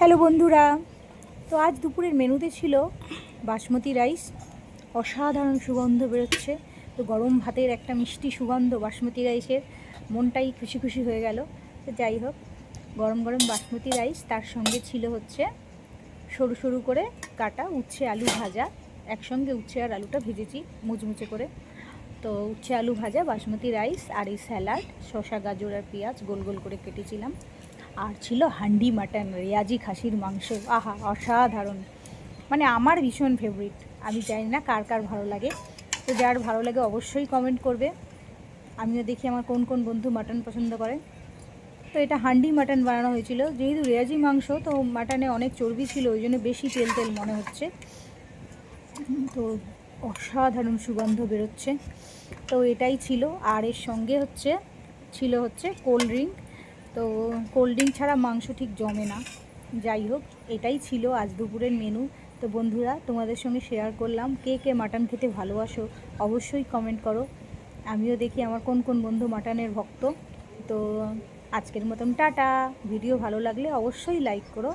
Hello বন্ধুরা, তো আজ দুপুরের মেনুতে ছিল বাসমতি রাইস। অসাধারণ সুগন্ধ বেরোচ্ছে। তো গরম ভাতের একটা মিষ্টি সুগন্ধ বাসমতি রাইসের, মনটাই খুশি খুশি হয়ে গেল। তো যাই হোক, গরম গরম বাসমতি রাইস, তার সঙ্গে ছিল হচ্ছে সরু সরু করে কাটা উচ্ছে আলু ভাজা। একসঙ্গে উচ্ছে আর আলুটা ভেজেছি মুচমুচে করে। তো উচ্ছে আলু ভাজা, বাসমতি রাইস আর এই স্যালাড, শসা গাজর আর পেঁয়াজ গোল গোল করে কেটেছিলাম। আর ছিল হান্ডি মাটন, রেয়াজি খাসির মাংস। আহা, অসাধারণ! মানে আমার ভীষণ ফেভারিট। আমি জানি না কার কার ভালো লাগে। তো যার ভালো লাগে অবশ্যই কমেন্ট করবে। আমিও দেখি আমার কোন কোন বন্ধু মাটন পছন্দ করে। তো এটা হান্ডি মাটন বানানো হয়েছিল, যেহেতু রেয়াজি মাংস তো মাটনে অনেক চর্বি ছিল, ওই জন্য বেশি তেল তেল মনে হচ্ছে। তো অসাধারণ সুগন্ধ বেরোচ্ছে। তো এটাই ছিল। আর এর সঙ্গে ছিল কোল্ড ড্রিঙ্ক। তো কোল্ড ড্রিঙ্ক ছাড়া মাংস ঠিক জমে না। যাই হোক, এটাই ছিল আজ দুপুরের মেনু। তো বন্ধুরা, তোমাদের সঙ্গে শেয়ার করলাম। কে কে মাটন খেতে ভালোবাসো অবশ্যই কমেন্ট করো। আমিও দেখি আমার কোন কোন বন্ধু মাটনের ভক্ত। তো আজকের মতন টাটা। ভিডিও ভালো লাগলে অবশ্যই লাইক করো।